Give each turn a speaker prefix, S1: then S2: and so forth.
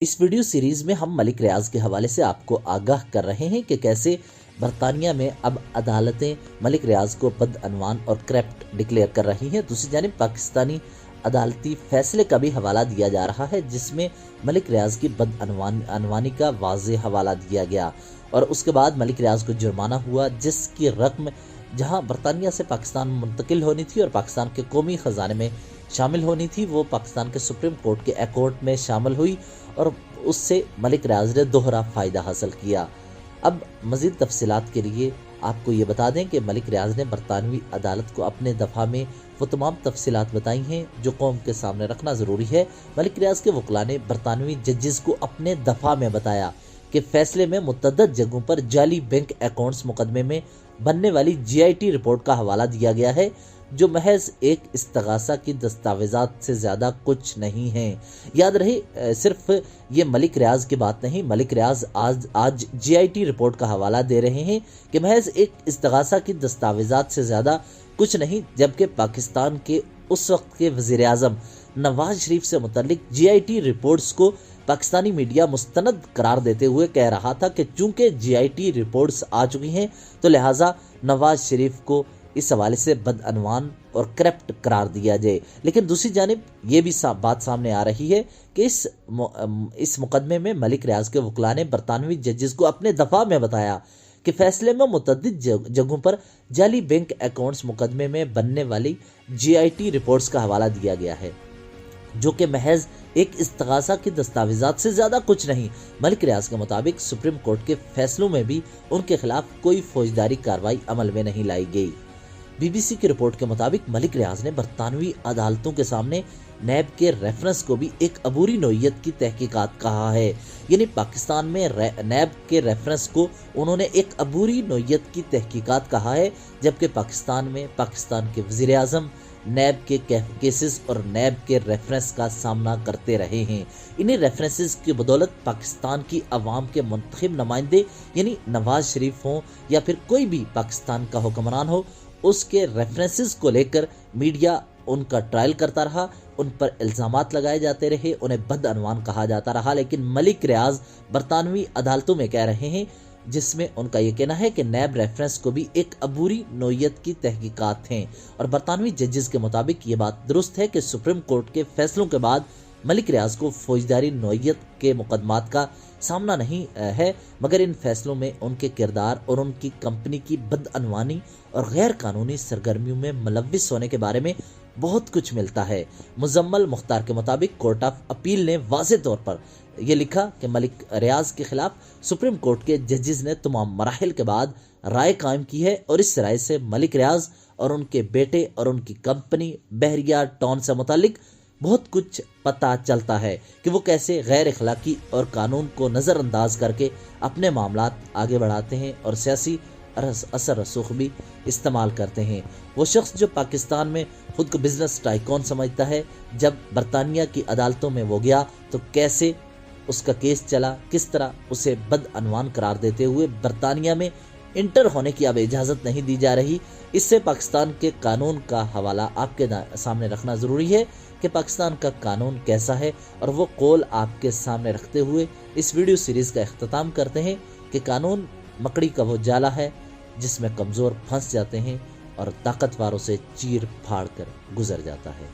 S1: इस video series में हम मलिक रियाज के हवाले से आपको आगाह कर रहे हैं कि कैसे बरतानिया में अब अदालतें मलिक रियाज को बदअनवान और करप्ट डिक्लेयर कर रही हैं। दूसरी जानिब पाकिस्तानी अदालती फैसले का भी हवाला दिया जा रहा है, जिसमें मलिक रियाज की बदअनवानी का वाज़ेह हवाला दिया गया और उसके बाद मलिक रियाज को जुर्माना हुआ, जिसकी रकम जहां बरतानिया से पाकिस्तान मुंतकिल होनी थी और पाकिस्तान के कौमी ख़जाने में शामिल होनी थी, वो पाकिस्तान के सुप्रीम कोर्ट के अकॉर्ड में शामिल हुई और उससे मलिक रियाज ने दोहरा फ़ायदा हासिल किया। अब मज़ीद तफसीलात के लिए आपको ये बता दें कि मलिक रियाज ने बरतानवी अदालत को अपने दफ़ा में वो तमाम तफसीलात बताई हैं जो कौम के सामने रखना ज़रूरी है। मलिक रियाज के वकला ने बरतानवी जजेस को अपने दफ़ा में बताया कि फैसले में मुतअद्दिद जगहों पर जाली बैंक अकाउंट्स मुकदमे में बनने वाली GIT रिपोर्ट का हवाला दिया गया है, जो महज एक इस्तगासा की दस्तावेजात से ज़्यादा कुछ नहीं है। याद रहे, सिर्फ ये मलिक रियाज की बात नहीं, मलिक रियाज आज GIT रिपोर्ट का हवाला दे रहे हैं कि महज एक इस्तगासा की दस्तावेजात से ज़्यादा कुछ नहीं, जबकि पाकिस्तान के उस वक्त के वज़ीर आज़म नवाज शरीफ से मुतल्लिक GIT रिपोर्ट्स को पाकिस्तानी मीडिया मुस्तनद करार देते हुए कह रहा था कि चूंकि GIT रिपोर्ट्स आ चुकी हैं तो लिहाजा नवाज शरीफ को इस हवाले से बदअनवान और करप्ट करार दिया जाए। लेकिन दूसरी जानिब ये भी बात सामने आ रही है कि इस मुकदमे में मलिक रियाज के वकला ने बरतानवी जजेस को अपने दफ़ा में बताया कि फैसले में मुतअद्दिद जगहों पर जाली बैंक अकाउंट्स मुकदमे में बनने वाली GIT रिपोर्ट्स का हवाला दिया गया है, जो कि महज एक इस्तगासा की दस्तावेजात से ज़्यादा कुछ नहीं। मलिक रियाज के मुताबिक सुप्रीम कोर्ट के फैसलों में भी उनके खिलाफ कोई फौजदारी कार्रवाई अमल में नहीं लाई गई। BBC की रिपोर्ट के मुताबिक मलिक रियाज ने बरतानवी अदालतों के सामने नैब के रेफरेंस को भी एक अबूरी नौइयत की तहकीकात कहा है। यानी पाकिस्तान में नैब के रेफरेंस को उन्होंने एक अबूरी नौइयत की तहकीकात कहा है, जबकि पाकिस्तान में पाकिस्तान के वज़ीर आज़म नैब के केसेस और नैब के रेफरेंस का सामना करते रहे हैं। इन्हीं रेफरेंसेस की बदौलत पाकिस्तान की अवाम के मुंतखब नुमाइंदे यानी नवाज शरीफ हों या फिर कोई भी पाकिस्तान का हुक्मरान हो, उसके रेफरेंसेस को लेकर मीडिया उनका ट्रायल करता रहा, उन पर इल्ज़ामात लगाए जाते रहे, उन्हें बदअनवान कहा जाता रहा। लेकिन मलिक रियाज बरतानवी अदालतों में कह रहे हैं, जिसमें उनका ये कहना है कि नैब रेफरेंस को भी एक अबूरी नौइयत की तहकीकात हैं और बरतानवी जजेस के मुताबिक ये बात दुरुस्त है कि सुप्रीम कोर्ट के फैसलों के बाद मलिक रियाज को फौजदारी नौइयत के मुकदमात का सामना नहीं है, मगर इन फैसलों में उनके किरदार और उनकी कंपनी की बदअनवानी और गैर कानूनी सरगर्मियों में मुलव्विस होने के बारे में बहुत कुछ मिलता है। मुजम्मल मुख्तार के मुताबिक कोर्ट ऑफ अपील ने वाज़ेह तौर पर यह लिखा कि मलिक रियाज के खिलाफ सुप्रीम कोर्ट के जजेस ने तमाम मराहिल के बाद राय कायम की है और इस राय से मलिक रियाज और उनके बेटे और उनकी कंपनी बहरिया टॉन से मुतालिक बहुत कुछ पता चलता है कि वो कैसे गैर अखलाकी और कानून को नज़रअंदाज करके अपने मामलात आगे बढ़ाते हैं और सियासी असर रसूख भी इस्तेमाल करते हैं। वो शख्स जो पाकिस्तान में खुद को बिजनेस टाइकॉन समझता है, जब बरतानिया की अदालतों में वो गया तो कैसे उसका केस चला, किस तरह उसे बदअनवान करार देते हुए बरतानिया में इंटर होने की अब इजाज़त नहीं दी जा रही। इससे पाकिस्तान के कानून का हवाला आपके सामने रखना ज़रूरी है कि पाकिस्तान का कानून कैसा है, और वो कौल आपके सामने रखते हुए इस वीडियो सीरीज़ का इख्तिताम करते हैं कि कानून मकड़ी का वो जाला है जिसमें कमज़ोर फंस जाते हैं और ताकतवारों से चीर फाड़ कर गुजर जाता है।